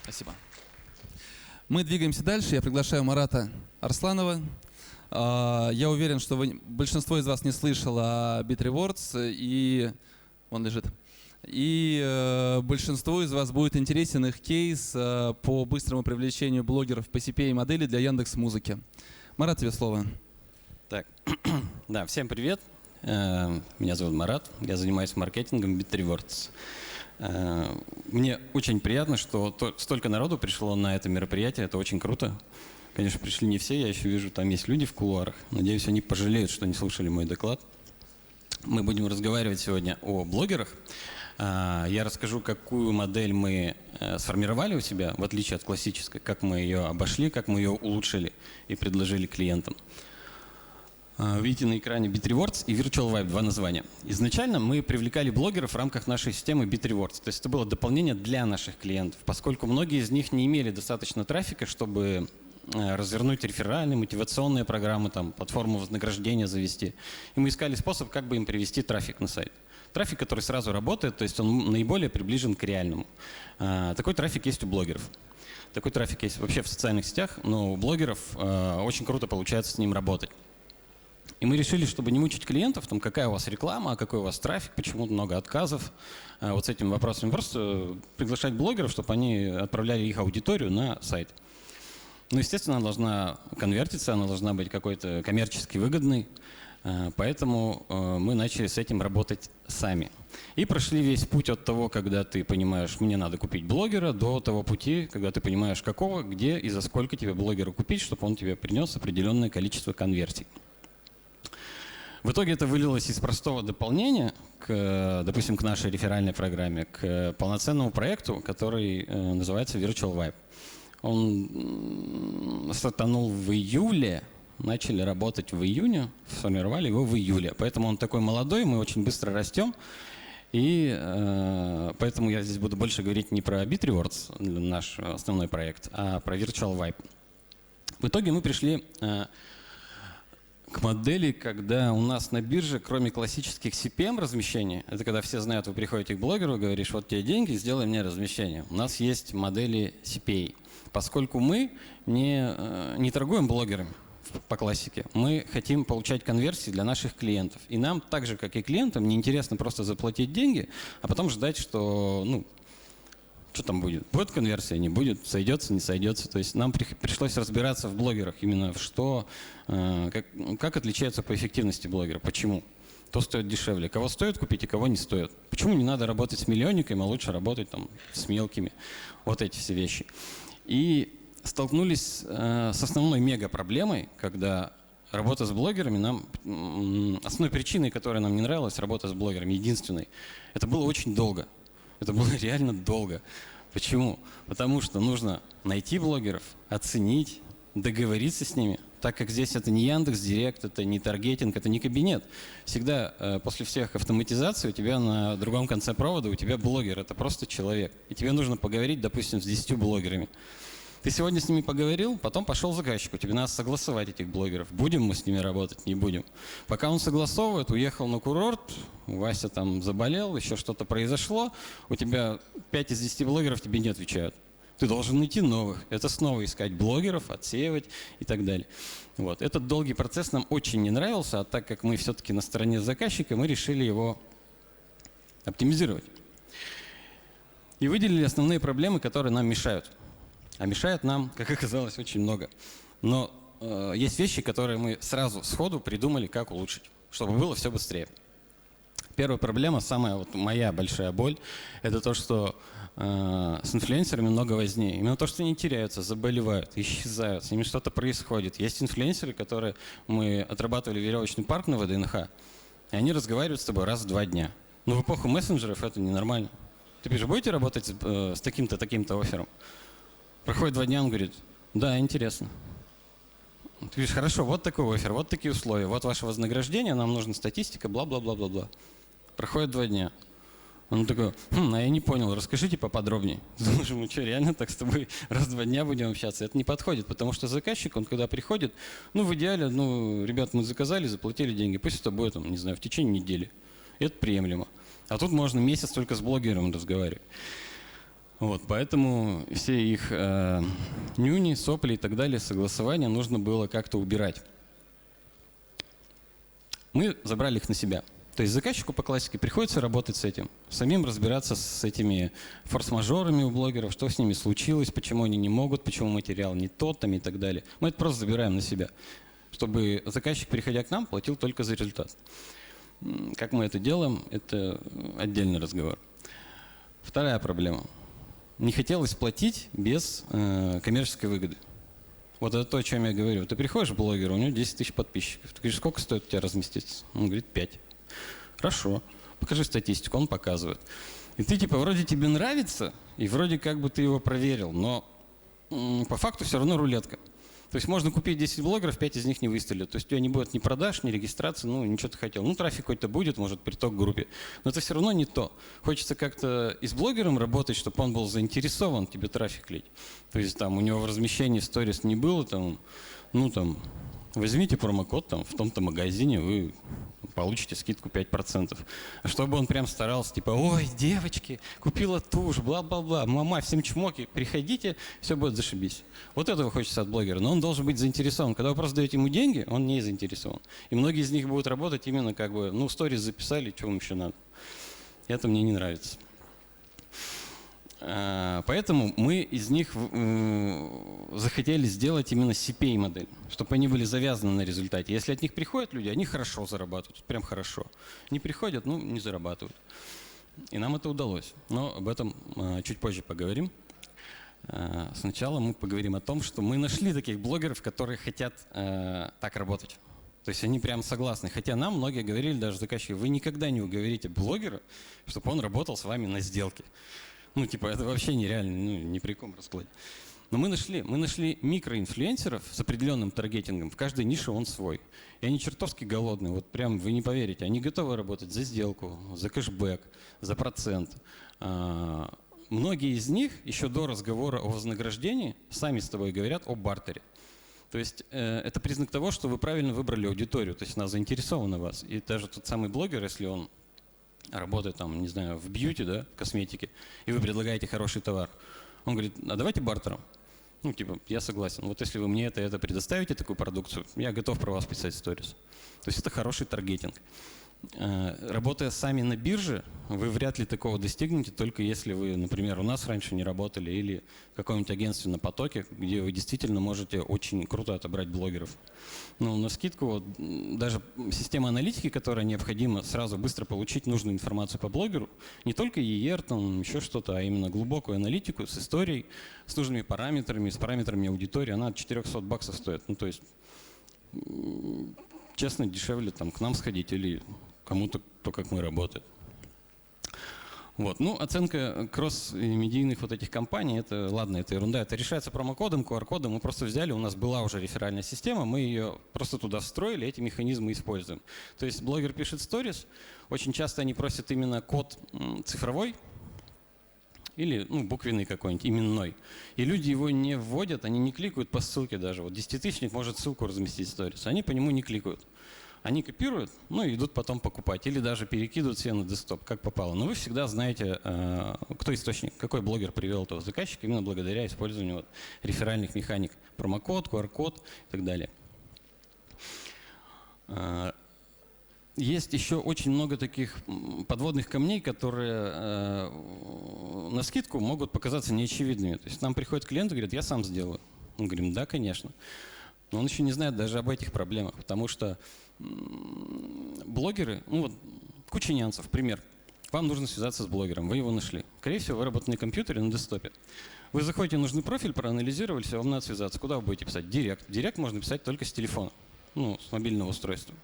Спасибо. Мы двигаемся дальше. Я приглашаю Марата Арсланова. Я уверен, что большинство из вас не слышало о BitRewards, и он лежит. И большинству из вас будет интересен их кейс по быстрому привлечению блогеров по CPA-модели для Яндекс.Музыки. Марат, тебе слово. Так, да, всем привет. Меня зовут Марат, я занимаюсь маркетингом BitRewards. Мне очень приятно, что столько народу пришло на это мероприятие, это очень круто. Конечно, пришли не все, я еще вижу, там есть люди в кулуарах. Надеюсь, они пожалеют, что не слушали мой доклад. Мы будем разговаривать сегодня о блогерах. Я расскажу, какую модель мы сформировали у себя, в отличие от классической, как мы ее обошли, как мы ее улучшили и предложили клиентам. Видите на экране BitRewards и Virtual Vibe, два названия. Изначально мы привлекали блогеров в рамках нашей системы BitRewards. То есть это было дополнение для наших клиентов, поскольку многие из них не имели достаточно трафика, чтобы развернуть реферальные, мотивационные программы, там, платформу вознаграждения завести. И мы искали способ, как бы им привести трафик на сайт. Трафик, который сразу работает, то есть он наиболее приближен к реальному. Такой трафик есть у блогеров. Такой трафик есть вообще в социальных сетях, но у блогеров очень круто получается с ним работать. И мы решили, чтобы не мучить клиентов, там, какая у вас реклама, какой у вас трафик, почему много отказов, вот с этим вопросом просто приглашать блогеров, чтобы они отправляли их аудиторию на сайт. Ну, естественно, она должна конвертиться, она должна быть какой-то коммерчески выгодной, поэтому мы начали с этим работать сами. И прошли весь путь от того, когда ты понимаешь, мне надо купить блогера, до того пути, когда ты понимаешь, какого, где и за сколько тебе блогера купить, чтобы он тебе принес определенное количество конверсий. В итоге это вылилось из простого дополнения, допустим, к нашей реферальной программе, к полноценному проекту, который называется Virtual Vibe. Он стартанул в июле, начали работать в июне, сформировали его в июле. Поэтому он такой молодой, мы очень быстро растем. И поэтому я здесь буду больше говорить не про BitRewards, наш основной проект, а про Virtual Vibe. В итоге мы пришли к модели, когда у нас на бирже, кроме классических CPM размещений, это когда все знают, вы приходите к блогеру, говоришь, вот тебе деньги, сделай мне размещение. У нас есть модели CPA. Поскольку мы не торгуем блогерами по классике, мы хотим получать конверсии для наших клиентов. И нам, так же, как и клиентам, неинтересно просто заплатить деньги, а потом ждать, что, что там будет? Будет конверсия, не будет, сойдется, не сойдется. То есть нам пришлось разбираться в блогерах, именно в что, как отличаются по эффективности блогера, почему. Кто стоит дешевле, кого стоит купить и кого не стоит. Почему не надо работать с миллионниками, а лучше работать там, с мелкими. Вот эти все вещи. И столкнулись с основной мега-проблемой, когда работа с блогерами основной причиной, которая нам не нравилась, работа с блогерами, единственной, это было очень долго. Это было реально долго. Почему? Потому что нужно найти блогеров, оценить, договориться с ними, так как здесь это не Яндекс.Директ, это не таргетинг, это не кабинет. Всегда после всех автоматизаций у тебя на другом конце провода у тебя блогер, это просто человек. И тебе нужно поговорить, допустим, с 10 блогерами. Ты сегодня с ними поговорил, потом пошел заказчику, тебе надо согласовать этих блогеров. Будем мы с ними работать, не будем. Пока он согласовывает, уехал на курорт, Вася там заболел, еще что-то произошло, у тебя 5 из 10 блогеров тебе не отвечают. Ты должен найти новых. Это снова искать блогеров, отсеивать и так далее. Вот. Этот долгий процесс нам очень не нравился, а так как мы все-таки на стороне заказчика, мы решили его оптимизировать. И выделили основные проблемы, которые нам мешают. А мешает нам, как оказалось, очень много. Но есть вещи, которые мы сразу сходу придумали, как улучшить, чтобы было все быстрее. Первая проблема, самая моя большая боль, это то, что с инфлюенсерами много возни. Именно то, что они теряются, заболевают, исчезают, с ними что-то происходит. Есть инфлюенсеры, которые мы отрабатывали веревочный парк на ВДНХ, и они разговаривают с тобой раз в 2 дня. Но в эпоху мессенджеров это ненормально. Ты пишешь, будете работать с таким-то, таким-то оффером? Проходит 2 дня, он говорит, да, интересно. Ты говоришь, хорошо, вот такой оффер, вот такие условия, вот ваше вознаграждение, нам нужна статистика, бла-бла-бла-бла-бла. Проходит 2 дня. Он такой, а я не понял, расскажите поподробнее. Думаешь, мы что, реально так с тобой раз в 2 дня будем общаться? Это не подходит, потому что заказчик, он когда приходит, в идеале, ребят, мы заказали, заплатили деньги, пусть это будет, не знаю, в течение недели. Это приемлемо. А тут можно месяц только с блогером разговаривать. Вот, поэтому все их нюни, сопли и так далее, согласования нужно было как-то убирать. Мы забрали их на себя. То есть заказчику по классике приходится работать с этим, самим разбираться с этими форс-мажорами у блогеров, что с ними случилось, почему они не могут, почему материал не тот там и так далее. Мы это просто забираем на себя, чтобы заказчик, приходя к нам, платил только за результат. Как мы это делаем, это отдельный разговор. Вторая проблема. Не хотелось платить без коммерческой выгоды. Вот это то, о чем я говорю. Ты приходишь к блогеру, у него 10 тысяч подписчиков. Ты говоришь, сколько стоит у тебя разместиться? Он говорит, 5. Хорошо. Покажи статистику, он показывает. И ты типа вроде тебе нравится, и вроде как бы ты его проверил, но по факту все равно рулетка. То есть можно купить 10 блогеров, 5 из них не выстрелят. То есть у тебя не будет ни продаж, ни регистрации, ну ничего ты хотел. Ну трафик какой-то будет, может приток к группе. Но это все равно не то. Хочется как-то и с блогером работать, чтобы он был заинтересован тебе трафик лить. То есть там у него в размещении сторис не было, там, ну там, возьмите промокод там в том-то магазине, вы получите скидку 5%. А чтобы он прям старался, типа, ой, девочки, купила тушь, бла-бла-бла, мама, всем чмоки, приходите, все будет зашибись. Вот этого хочется от блогера, но он должен быть заинтересован. Когда вы просто даете ему деньги, он не заинтересован. И многие из них будут работать именно как бы, ну, сторис записали, что вам еще надо. Это мне не нравится. Поэтому мы из них захотели сделать именно CPA-модель, чтобы они были завязаны на результате. Если от них приходят люди, они хорошо зарабатывают, прям хорошо. Не приходят, ну, не зарабатывают. И нам это удалось. Но об этом чуть позже поговорим. Сначала мы поговорим о том, что мы нашли таких блогеров, которые хотят так работать. То есть они прям согласны. Хотя нам многие говорили, даже заказчики, вы никогда не уговорите блогера, чтобы он работал с вами на сделке. Ну, типа, это вообще нереально, ну, ни при каком раскладе. Но мы нашли микроинфлюенсеров с определенным таргетингом. В каждой нише он свой. И они чертовски голодные. Вот прям вы не поверите. Они готовы работать за сделку, за кэшбэк, за процент. Многие из них еще до разговора о вознаграждении сами с тобой говорят о бартере. То есть это признак того, что вы правильно выбрали аудиторию. То есть она заинтересована в вас. И даже тот самый блогер, если он работает там, не знаю, в бьюти, да, в косметике, и вы предлагаете хороший товар. Он говорит, а давайте бартером. Ну, типа, я согласен. Вот если вы мне это предоставите, такую продукцию, я готов про вас писать сторис. То есть это хороший таргетинг. Работая сами на бирже, вы вряд ли такого достигнете, только если вы, например, у нас раньше не работали или в каком-нибудь агентстве на потоке, где вы действительно можете очень круто отобрать блогеров. Ну, на скидку, вот, даже система аналитики, которая необходима сразу быстро получить нужную информацию по блогеру, не только ER, там, еще что-то, а именно глубокую аналитику с историей, с нужными параметрами, с параметрами аудитории, она от $400 стоит. Ну, то есть, честно, дешевле там, к нам сходить или кому-то, кто как мы работает. Вот. Ну, оценка кросс-медийных вот этих компаний, это, ладно, это ерунда, это решается промокодом, QR-кодом, мы просто взяли, у нас была уже реферальная система, мы ее просто туда встроили, эти механизмы используем. То есть блогер пишет сторис, очень часто они просят именно код цифровой, или ну, буквенный какой-нибудь, именной. И люди его не вводят, они не кликают по ссылке даже. Вот 10-тысячник может ссылку разместить в сторис, они по нему не кликают. Они копируют, ну и идут потом покупать. Или даже перекидывают себе на десктоп, как попало. Но вы всегда знаете, кто источник, какой блогер привел этого заказчика, именно благодаря использованию вот реферальных механик. Промокод, QR-код и так далее. Есть еще очень много таких подводных камней, которые на скидку могут показаться неочевидными. То есть нам приходит клиент и говорит, я сам сделаю. Мы говорим, да, конечно. Но он еще не знает даже об этих проблемах, потому что блогеры, ну вот куча нюансов, пример. Вам нужно связаться с блогером, вы его нашли. Скорее всего, вы работаете на компьютере, на десктопе. Вы заходите в нужный профиль, проанализировали, все, вам надо связаться. Куда вы будете писать? Директ. Директ можно писать только с телефона, ну, с мобильного устройства.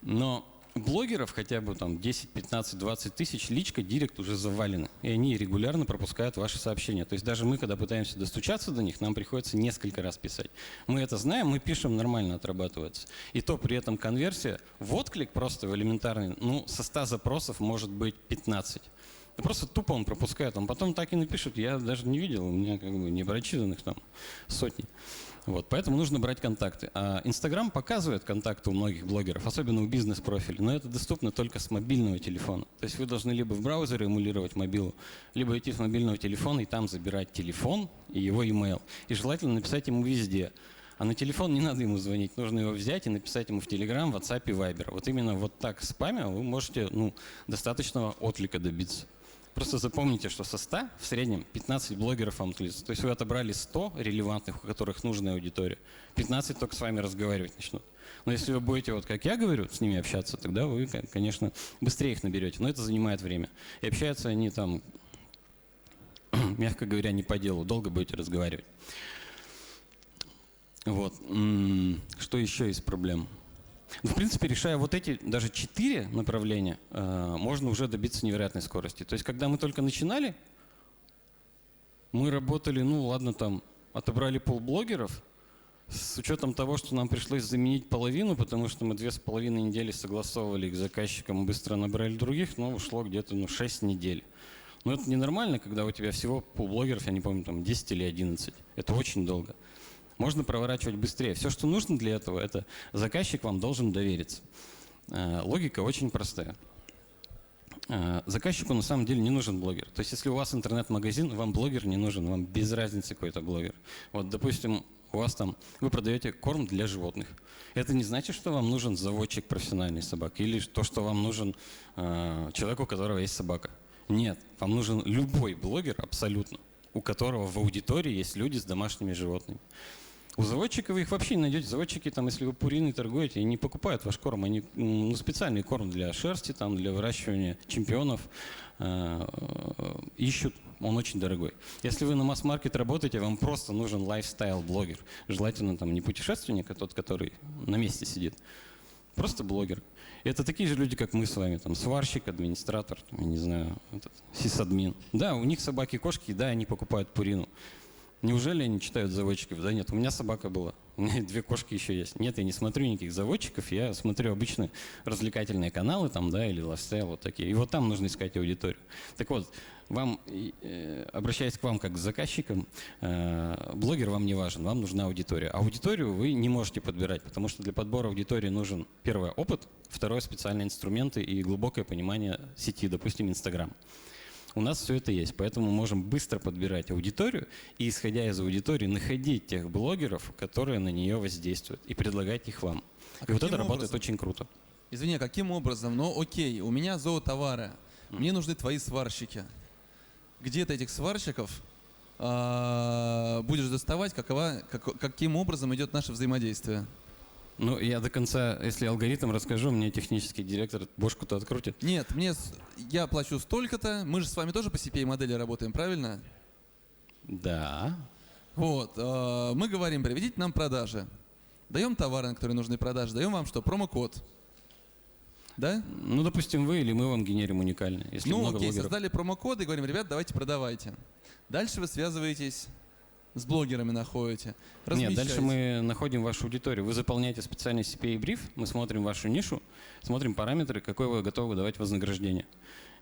Но блогеров хотя бы там 10, 15, 20 тысяч личка, директ уже завалены. И они регулярно пропускают ваши сообщения. То есть даже мы, когда пытаемся достучаться до них, нам приходится несколько раз писать. Мы это знаем, мы пишем, нормально отрабатывается. И то при этом конверсия в отклик просто в элементарный, ну, со 100 запросов может быть 15. Да просто тупо он пропускает. Он потом так и напишет, я даже не видел, у меня как бы не прочитанных там сотни. Вот, поэтому нужно брать контакты. А Инстаграм показывает контакты у многих блогеров, особенно у бизнес-профилей, но это доступно только с мобильного телефона. То есть вы должны либо в браузере эмулировать мобилу, либо идти с мобильного телефона и там забирать телефон и его email. И желательно написать ему везде. А на телефон не надо ему звонить, нужно его взять и написать ему в Telegram, WhatsApp и Viber. Вот именно вот так спамя вы можете достаточного отклика добиться. Просто запомните, что со 100 в среднем 15 блогеров вам откликнутся. То есть вы отобрали 100 релевантных, у которых нужная аудитория. 15 только с вами разговаривать начнут. Но если вы будете, вот как я говорю, с ними общаться, тогда вы, конечно, быстрее их наберете. Но это занимает время. И общаются они там, мягко говоря, не по делу. Долго будете разговаривать. Вот. Что еще из проблем? Ну, в принципе, решая вот эти даже 4 направления, можно уже добиться невероятной скорости. То есть, когда мы только начинали, мы работали, там, отобрали полблогеров, с учетом того, что нам пришлось заменить половину, потому что мы 2,5 недели согласовывали их с заказчиком, быстро набрали других, но ушло где-то 6 недель. Но это ненормально, когда у тебя всего полблогеров, я не помню, там 10 или 11. Это очень долго. Можно проворачивать быстрее. Все, что нужно для этого, это заказчик вам должен довериться. Логика очень простая. Заказчику на самом деле не нужен блогер. То есть, если у вас интернет-магазин, вам блогер не нужен, вам без разницы какой-то блогер. Вот, допустим, у вас там, вы продаете корм для животных. Это не значит, что вам нужен заводчик профессиональный собак или то, что вам нужен человек, у которого есть собака. Нет, вам нужен любой блогер абсолютно, у которого в аудитории есть люди с домашними животными. У заводчика вы их вообще не найдете. Заводчики, там, если вы пуриной торгуете, они не покупают ваш корм. Они специальный корм для шерсти, там, для выращивания чемпионов ищут. Он очень дорогой. Если вы на масс-маркет работаете, вам просто нужен лайфстайл-блогер. Желательно там не путешественник, а тот, который на месте сидит. Просто блогер. И это такие же люди, как мы с вами. Там, сварщик, администратор, там, я не знаю, сисадмин. Да, у них собаки и кошки, да, они покупают пурину. Неужели они читают заводчиков? Да нет, у меня собака была, у меня 2 кошки еще есть. Нет, я не смотрю никаких заводчиков, я смотрю обычные развлекательные каналы там, да, или лайфстайл, вот такие. И вот там нужно искать аудиторию. Так вот, вам, обращаясь к вам как к заказчикам, блогер вам не важен, вам нужна аудитория. Аудиторию вы не можете подбирать, потому что для подбора аудитории нужен, первое, опыт, второе, специальные инструменты и глубокое понимание сети, допустим, Инстаграм. У нас все это есть, поэтому мы можем быстро подбирать аудиторию и, исходя из аудитории, находить тех блогеров, которые на нее воздействуют, и предлагать их вам. И вот это работает очень круто. Извини, каким образом? Ну окей, у меня зоотовары, мне нужны твои сварщики. Где ты этих сварщиков будешь доставать, каким образом идет наше взаимодействие? Ну, я до конца, если алгоритм расскажу, мне технический директор бошку-то открутит. Нет, я плачу столько-то, мы же с вами тоже по CPA-модели работаем, правильно? Да. Вот, мы говорим, приведите нам продажи. Даем товары, на которые нужны продажи, даем вам что, промокод. Да? Ну, допустим, вы или мы вам генерим уникальный, если много окей, блогеров. создали промокоды и говорим, ребят, давайте продавайте. Дальше вы связываетесь с блогерами, находите, Нет, дальше мы находим вашу аудиторию. Вы заполняете специальный CPA-бриф, мы смотрим вашу нишу, смотрим параметры, какой вы готовы давать вознаграждение.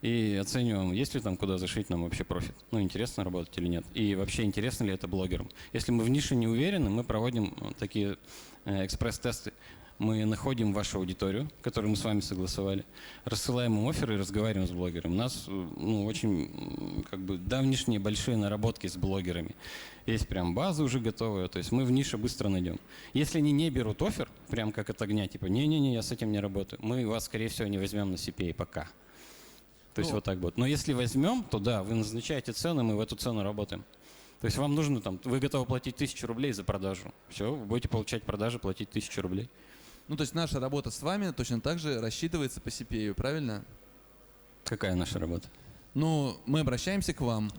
И оцениваем, есть ли там куда зашить нам вообще профит. Ну, интересно работать или нет. И вообще, интересно ли это блогерам. Если мы в нише не уверены, мы проводим такие экспресс-тесты. Мы находим вашу аудиторию, которую мы с вами согласовали, рассылаем им офферы и разговариваем с блогером. У нас очень давнишние большие наработки с блогерами. Есть прям база уже готовая, то есть мы в нише быстро найдем. Если они не берут оффер, прям как от огня, типа не-не-не, я с этим не работаю, мы вас, скорее всего, не возьмем на CPA пока. То есть вот так будет. Но если возьмем, то да, вы назначаете цену, мы в эту цену работаем. То есть вам нужно вы готовы платить 1000 рублей за продажу. Все, вы будете получать продажи, платить 1000 рублей. Ну, то есть наша работа с вами точно так же рассчитывается по CPA, правильно? Какая наша работа? Ну, мы обращаемся к вам,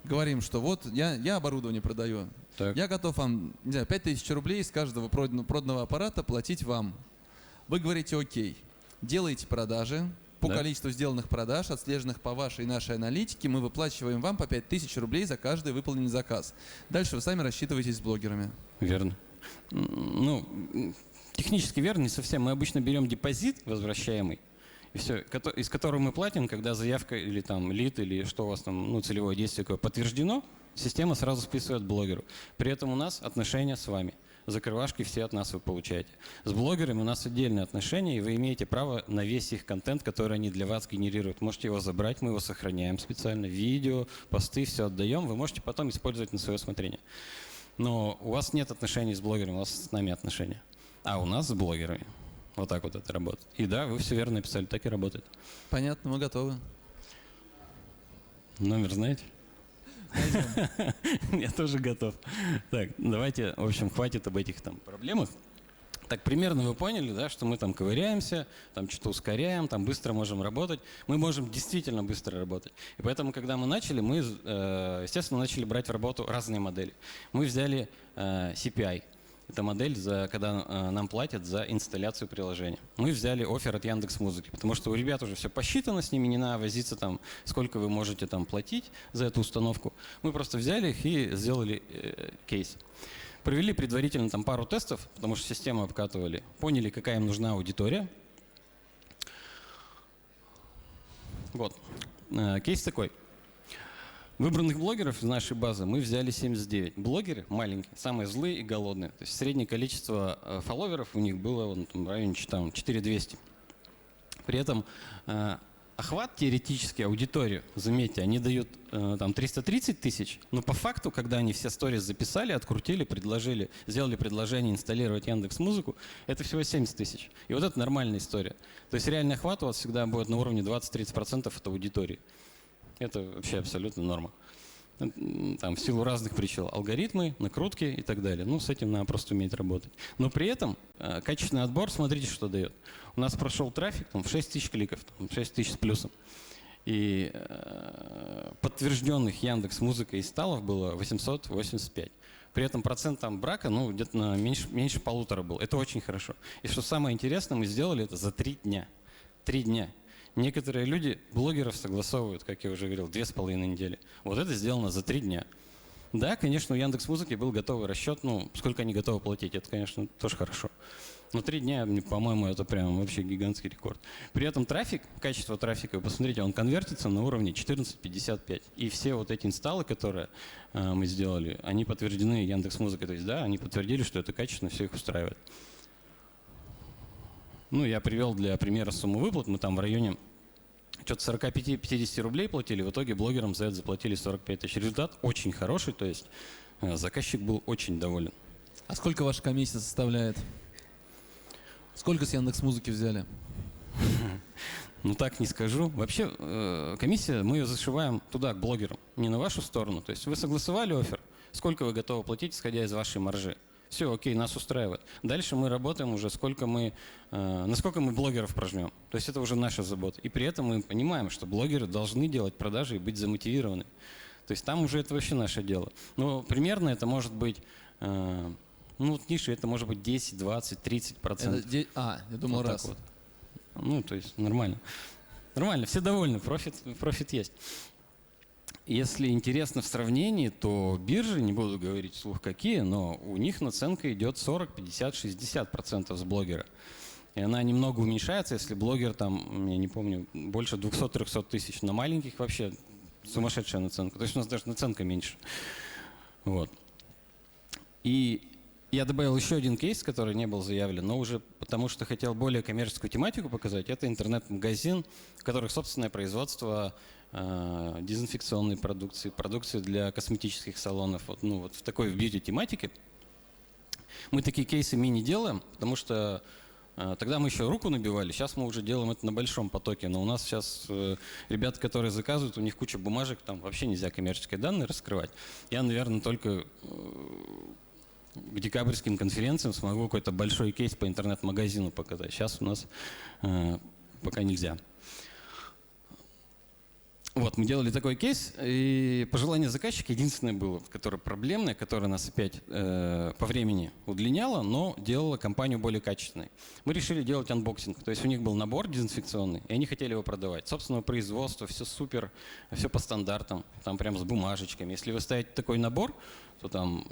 говорим, что вот я оборудование продаю. Так. Я готов вам, не знаю, 5000 рублей с каждого проданного аппарата платить вам. Вы говорите, окей, делаете продажи, по количеству сделанных продаж, отслеженных по вашей и нашей аналитике, мы выплачиваем вам по 5000 рублей за каждый выполненный заказ. Дальше вы сами рассчитываетесь с блогерами. Верно. Ну, технически верно, не совсем. Мы обычно берем депозит возвращаемый, и все, из которого мы платим, когда заявка или там лид, или что у вас там, целевое действие какое подтверждено, Система сразу списывает блогеру. При этом у нас отношения с вами. Закрывашки все от нас вы получаете. С блогерами у нас отдельные отношения, и вы имеете право на весь их контент, который они для вас генерируют. Можете его забрать, мы его сохраняем специально. Видео, посты, все отдаем. Вы можете потом использовать на свое усмотрение. Но у вас нет отношений с блогерами, у вас с нами отношения. А у нас с блогерами. Вот так вот это работает. И да, вы все верно написали, так и работает. Понятно, мы готовы. Номер знаете? Я тоже готов. Так, давайте, в общем, хватит об этих там проблемах. Так, примерно вы поняли, да, что мы там ковыряемся, там что-то ускоряем, там быстро можем работать. Мы можем действительно быстро работать. И поэтому, когда мы начали, мы, естественно, начали брать в работу разные модели. Мы взяли CPI. Это модель, когда нам платят за инсталляцию приложения. Мы взяли оффер от Яндекс.Музыки, потому что у ребят уже все посчитано, с ними не надо возиться, там, сколько вы можете там платить за эту установку. Мы просто взяли их и сделали кейс. Провели предварительно там пару тестов, потому что систему обкатывали, поняли, какая им нужна аудитория. Вот. Кейс такой. Выбранных блогеров из нашей базы мы взяли 79. Блогеры маленькие, самые злые и голодные. То есть среднее количество фолловеров у них было в районе 4200. При этом охват теоретически, аудиторию, заметьте, они дают там 330 тысяч, но по факту, когда они все сторис записали, открутили, предложили, сделали предложение инсталлировать Яндекс.Музыку, это всего 70 тысяч. И вот это нормальная история. То есть реальный охват у вас всегда будет на уровне 20-30% от аудитории. Это вообще абсолютно норма. Там, в силу разных причин. Алгоритмы, накрутки и так далее. Ну, с этим надо просто уметь работать. Но при этом качественный отбор, смотрите, что дает. У нас прошел трафик там, в 6 тысяч кликов, там, 6 тысяч с плюсом. И подтвержденных Яндекс.Музыкой инсталлов было 885. При этом процент там брака, ну, где-то меньше 1,5 был. Это очень хорошо. И что самое интересное, мы сделали это за 3 дня. 3 дня. Некоторые люди, блогеров, согласовывают, как я уже говорил, 2,5 недели. Вот это сделано за 3 дня. Да, конечно, у Яндекс.Музыки был готовый расчет, ну, сколько они готовы платить, это, конечно, тоже хорошо. Но 3 дня, по-моему, это прям вообще гигантский рекорд. При этом трафик, качество трафика, вы посмотрите, он конвертится на уровне 14,55. И все вот эти инсталлы, которые мы сделали, они подтверждены Яндекс.Музыкой. То есть, да, они подтвердили, что это качественно, все их устраивает. Ну, я привел для примера сумму выплат. Мы там в районе что-то 45-50 рублей платили. В итоге блогерам за это заплатили 45 тысяч. Результат очень хороший, то есть заказчик был очень доволен. А сколько ваша комиссия составляет? Сколько с Яндекс.Музыки взяли? Ну, так не скажу. Вообще, комиссия, мы ее зашиваем туда, к блогерам, не на вашу сторону. То есть вы согласовали оффер, сколько вы готовы платить, исходя из вашей маржи. Все, окей, нас устраивает. Дальше мы работаем уже, насколько мы блогеров прожмем. То есть это уже наша забота. И при этом мы понимаем, что блогеры должны делать продажи и быть замотивированы. То есть там уже это вообще наше дело. Но примерно это может быть, ну вот ниже это может быть 10, 20, 30%. Я думал, вот раз. Вот. Ну, то есть нормально. Нормально, все довольны, профит есть. Если интересно в сравнении, то биржи, не буду говорить вслух какие, но у них наценка идет 40, 50, 60% с блогера. И она немного уменьшается, если блогер там, я не помню, больше 200-300 тысяч. На маленьких вообще сумасшедшая наценка. То есть у нас даже наценка меньше. Вот. И я добавил еще один кейс, который не был заявлен, но уже потому что хотел более коммерческую тематику показать. Это интернет-магазин, в которых собственное производство дезинфекционной продукции для косметических салонов. Вот, ну, вот в такой бьюти-тематике. Мы такие кейсы мини делаем, потому что тогда мы еще руку набивали, сейчас мы уже делаем это на большом потоке. Но у нас сейчас ребята, которые заказывают, у них куча бумажек, там вообще нельзя коммерческие данные раскрывать. Я, наверное, только к декабрьским конференциям смогу какой-то большой кейс по интернет-магазину показать. Сейчас у нас пока нельзя. Вот, мы делали такой кейс, и пожелание заказчика единственное было, которое проблемное, которое нас опять по времени удлиняло, но делало компанию более качественной. Мы решили делать анбоксинг, то есть у них был набор дезинфекционный, и они хотели его продавать. Собственного производства, все супер, все по стандартам, там прям с бумажечками. Если вы ставите такой набор, то там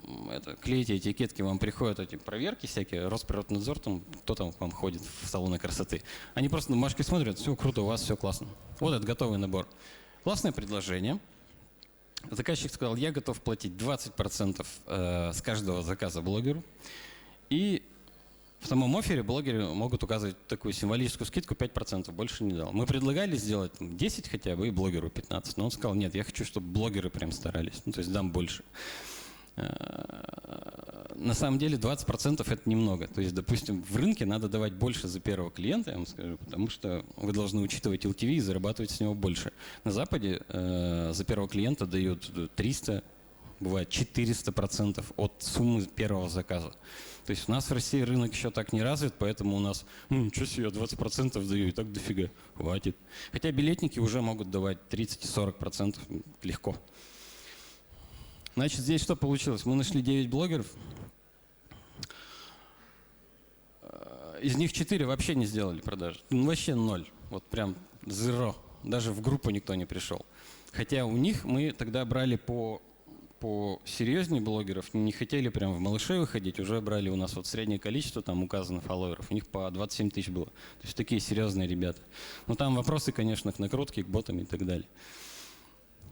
клеите этикетки, вам приходят эти проверки всякие, Росприроднадзор, там, кто там к вам ходит в салоны красоты. Они просто на бумажке смотрят, все круто, у вас все классно. Вот это готовый набор. Классное предложение. Заказчик сказал, я готов платить 20% с каждого заказа блогеру. И в самом оффере блогеры могут указывать такую символическую скидку 5%, больше не дал. Мы предлагали сделать 10 хотя бы и блогеру 15, но он сказал, нет, я хочу, чтобы блогеры прям старались, ну, то есть дам больше. На самом деле 20% это немного. То есть, допустим, в рынке надо давать больше за первого клиента, я вам скажу, потому что вы должны учитывать LTV и зарабатывать с него больше. На Западе за первого клиента дают 300, бывает 400% от суммы первого заказа. То есть у нас в России рынок еще так не развит, поэтому у нас, ну ничего себе, 20% даю, и так дофига, хватит. Хотя билетники уже могут давать 30 и 40% легко. Значит, здесь что получилось? Мы нашли 9 блогеров. Из них 4 вообще не сделали продажи. Ну, вообще 0. Вот прям zero. Даже в группу никто не пришел. Хотя у них мы тогда брали по серьезнее блогеров, не хотели прям в малышей выходить, уже брали у нас вот среднее количество, там указано фолловеров, у них по 27 тысяч было. То есть такие серьезные ребята. Но там вопросы, конечно, к накрутке, к ботам и так далее.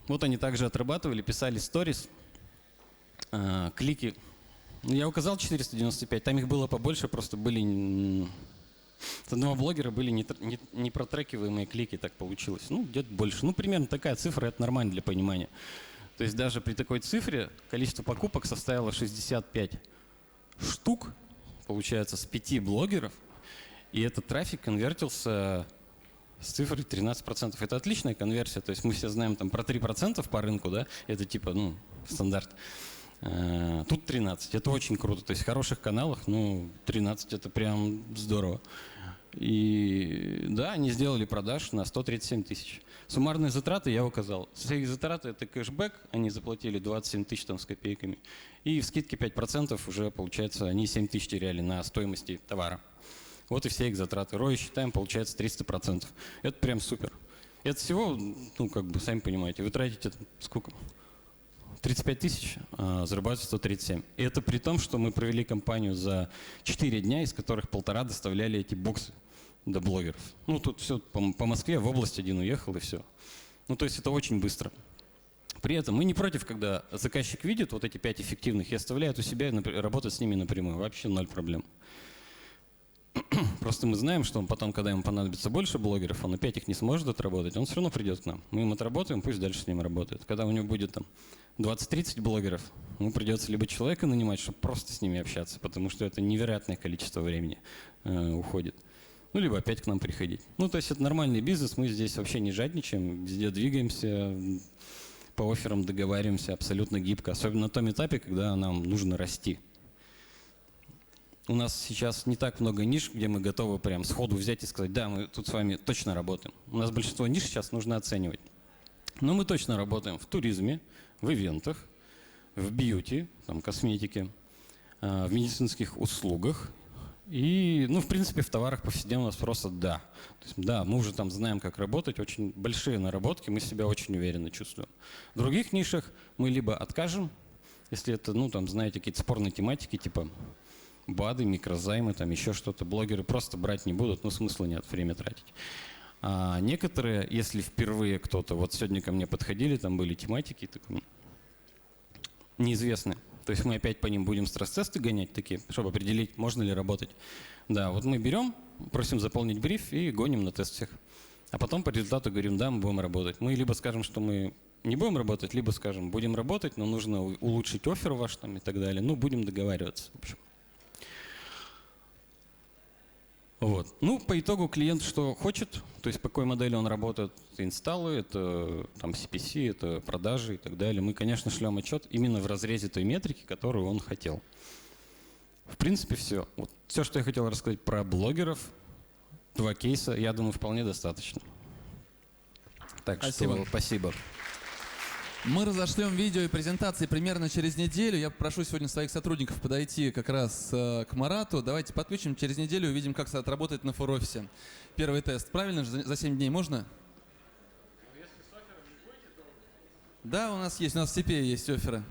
Вот они также отрабатывали, писали сторис, клики. Ну, я указал 495, там их было побольше, просто были... С одного блогера были не протрекиваемые клики, так получилось. Ну, где-то больше. Ну, примерно такая цифра, это нормально для понимания. То есть даже при такой цифре количество покупок составило 65 штук, получается, с 5 блогеров. И этот трафик конвертился с цифрой 13%. Это отличная конверсия. То есть мы все знаем там про 3% по рынку, да? Это типа, ну, стандарт. Тут 13. Это очень круто. То есть в хороших каналах, ну, 13 это прям здорово. И да, они сделали продаж на 137 тысяч. Суммарные затраты я указал. Все их затраты это кэшбэк, они заплатили 27 тысяч там с копейками. И в скидке 5% уже получается они 7 тысяч теряли на стоимости товара. Вот и все их затраты. ROI считаем, получается 300%. Это прям супер. Это всего, ну как бы, сами понимаете, вы тратите сколько? 35 тысяч, зарабатываете 137. И это при том, что мы провели кампанию за 4 дня, из которых 1,5 доставляли эти боксы до блогеров. Ну, тут все по Москве, в область один уехал и все. Ну, то есть это очень быстро. При этом мы не против, когда заказчик видит вот эти 5 эффективных и оставляет у себя и работает с ними напрямую. Вообще 0 проблем. Просто мы знаем, что он потом, когда ему понадобится больше блогеров, он опять их не сможет отработать, он все равно придет к нам. Мы им отработаем, пусть дальше с ним работает. Когда у него будет там 20-30 блогеров, ему придется либо человека нанимать, чтобы просто с ними общаться, потому что это невероятное количество времени уходит. Ну, либо опять к нам приходить. Ну, то есть это нормальный бизнес, мы здесь вообще не жадничаем, везде двигаемся, по офферам договариваемся абсолютно гибко, особенно на том этапе, когда нам нужно расти. У нас сейчас не так много ниш, где мы готовы прям сходу взять и сказать, да, мы тут с вами точно работаем. У нас большинство ниш сейчас нужно оценивать. Но мы точно работаем в туризме, в ивентах, в бьюти, там, косметике, в медицинских услугах и, ну, в принципе, в товарах повседневного спроса, да. То есть, да, мы уже там знаем, как работать, очень большие наработки, мы себя очень уверенно чувствуем. В других нишах мы либо откажем, если это, ну, там, знаете, какие-то спорные тематики, типа БАДы, микрозаймы, там еще что-то, блогеры просто брать не будут, ну, смысла нет время тратить. А некоторые, если впервые кто-то, вот сегодня ко мне подходили, там были тематики такие, неизвестные. То есть мы опять по ним будем стресс-тесты гонять такие, чтобы определить, можно ли работать. Да, вот мы берем, просим заполнить бриф и гоним на тест всех. А потом по результату говорим, да, мы будем работать. Мы либо скажем, что мы не будем работать, либо скажем, будем работать, но нужно улучшить оффер ваш там и так далее. Ну, будем договариваться, в общем. Вот. Ну, по итогу клиент что хочет, то есть по какой модели он работает, это инсталлы, это там CPC, это продажи и так далее. Мы, конечно, шлем отчет именно в разрезе той метрики, которую он хотел. В принципе, все. Вот все, что я хотел рассказать про блогеров, 2 кейса, я думаю, вполне достаточно. Так Спасибо. что спасибо. Мы разошлем видео и презентации примерно через неделю. Я попрошу сегодня своих сотрудников подойти как раз к Марату. Давайте подключим через неделю, увидим, как это работает на фор-офисе. Первый тест. Правильно же? За 7 дней можно? Да, у нас есть. У нас в ЦП есть офферы.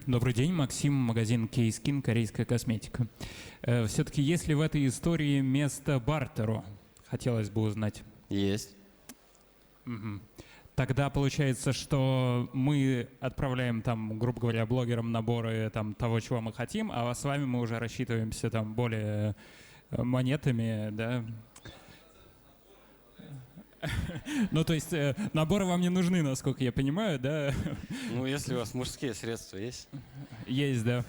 Добрый день, Максим, магазин K-Skin, корейская косметика. Все-таки есть ли в этой истории место бартеру? Хотелось бы узнать. Есть. Тогда получается, что мы отправляем там, грубо говоря, блогерам наборы там того, чего мы хотим, а с вами мы уже рассчитываемся там более монетами, да? Ну, то есть наборы вам не нужны, насколько я понимаю, да? Ну, если у вас мужские средства есть. Есть, да.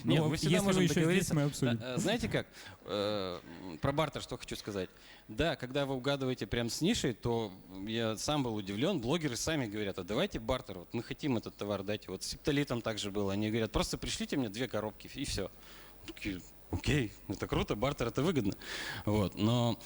Нет, Ну, мы всегда если можем вы еще здесь, договориться. мы обсудим. Знаете как? Про бартер что хочу сказать. Да, когда вы угадываете прям с нишей, то я сам был удивлен. Блогеры сами говорят, а давайте бартер. Вот мы хотим этот товар дать. Вот с септолитом также было. Они говорят, просто пришлите мне 2 коробки и все. Такие, окей, это круто, бартер это выгодно. Вот, но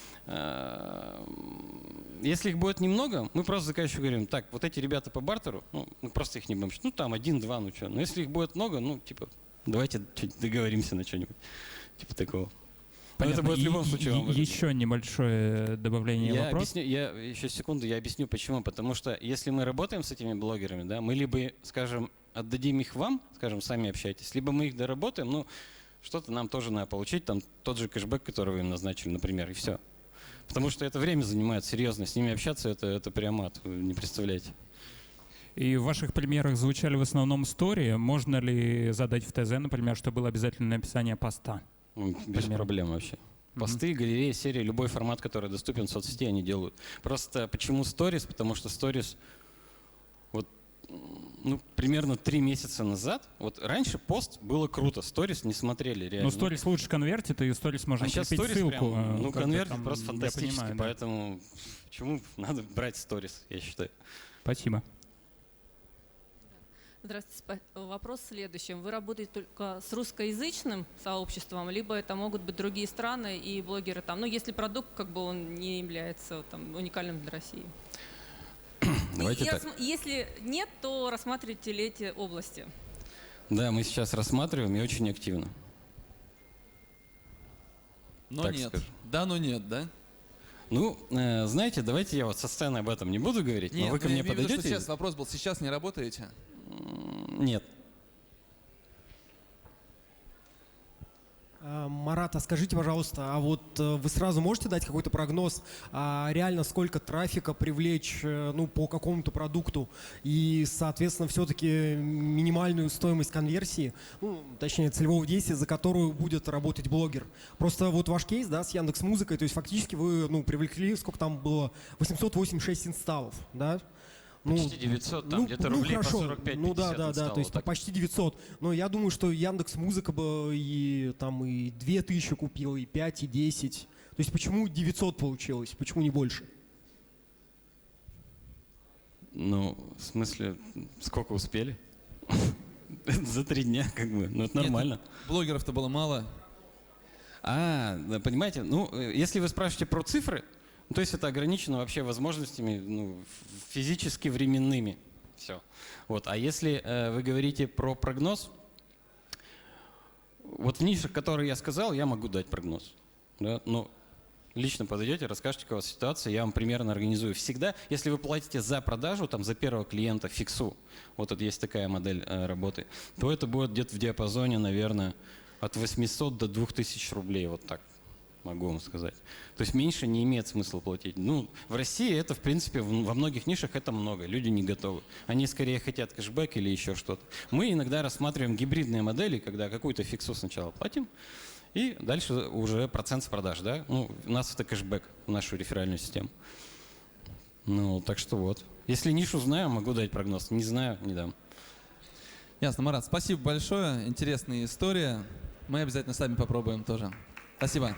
если их будет немного, мы просто заказчику говорим, так, вот эти ребята по бартеру, ну, мы просто их не будем, ну там 1-2, ну что. Но если их будет много, ну типа, давайте договоримся на что-нибудь. Типа такого. Но это будет в любом случае вам выгодно. Еще небольшое добавление Я вопрос. объясню, еще секунду, я объясню почему. Потому что если мы работаем с этими блогерами, да, мы либо, скажем, отдадим их вам, скажем, сами общайтесь, либо мы их доработаем, ну, что-то нам тоже надо получить, там тот же кэшбэк, который вы им назначили, например, и все. Потому что это время занимает, серьезно, с ними общаться, это прям ад, вы не представляете. И в ваших примерах звучали в основном истории. Можно ли задать в ТЗ, например, что было обязательное описание поста? Без проблем вообще. Посты, галереи, серии, любой формат, который доступен в соцсети, они делают. Просто почему сторис? Потому что сторис вот, ну, примерно 3 месяца назад, вот раньше пост было круто, сторис не смотрели реально. Ну, сторис лучше конвертит, и сторис можно сейчас прикрепить сторис ссылку. прям, ну, как бы конвертит там, просто я фантастически, понимаю, да. поэтому почему надо брать сторис, я считаю. Спасибо. Здравствуйте. Вопрос в следующем. Вы работаете только с русскоязычным сообществом, либо это могут быть другие страны и блогеры там, ну, если продукт, как бы он не является там уникальным для России? Давайте так. Если нет, то рассматриваете ли эти области? Да, мы сейчас рассматриваем и очень активно. Но Так нет. скажем. Да, но нет, да? Ну, знаете, давайте я вот со сцены об этом не буду говорить, но вы ко я мне имею в виду, что подойдете? сейчас вопрос был, сейчас не работаете? Нет. Марат, а скажите, пожалуйста, а вот вы сразу можете дать какой-то прогноз, реально сколько трафика привлечь, ну, по какому-то продукту и, соответственно, все-таки минимальную стоимость конверсии, ну, точнее, целевого действия, за которую будет работать блогер? Просто вот ваш кейс, да, с Яндекс.Музыкой, то есть фактически вы, ну, привлекли, сколько там было, 886 инсталлов, да? Почти 900, там где-то рублей по 45-50 Ну да, инсталлов, то есть так. почти 900. Но я думаю, что Яндекс.Музыка бы и там и 2000 купила, и 5, и 10. То есть почему 900 получилось, почему не больше? Ну, в смысле, сколько успели? За 3 дня, как бы, ну это нормально. Нет, блогеров-то было мало. Да, понимаете, ну, если вы спрашиваете про цифры, ну, то есть это ограничено вообще возможностями, ну, физически временными. Все. Вот. А если вы говорите про прогноз, вот в нишах, которые я сказал, я могу дать прогноз. Да? Но лично подойдете, расскажете, какая у вас ситуация, я вам примерно организую. Всегда, если вы платите за продажу, там, за первого клиента фиксу, вот тут есть такая модель работы, то это будет где-то в диапазоне, наверное, от 800 до 2000 рублей, вот так. Могу вам сказать. То есть меньше не имеет смысла платить. Ну, в России это, в принципе, во многих нишах это много. Люди не готовы. Они скорее хотят кэшбэк или еще что-то. Мы иногда рассматриваем гибридные модели, когда какую-то фиксу сначала платим, и дальше уже процент с продаж. Да? Ну, у нас это кэшбэк в нашу реферальную систему. Ну, так что вот. Если нишу знаю, могу дать прогноз. Не знаю, не дам. Ясно, Марат, спасибо большое. Интересная история. Мы обязательно сами попробуем тоже. Спасибо.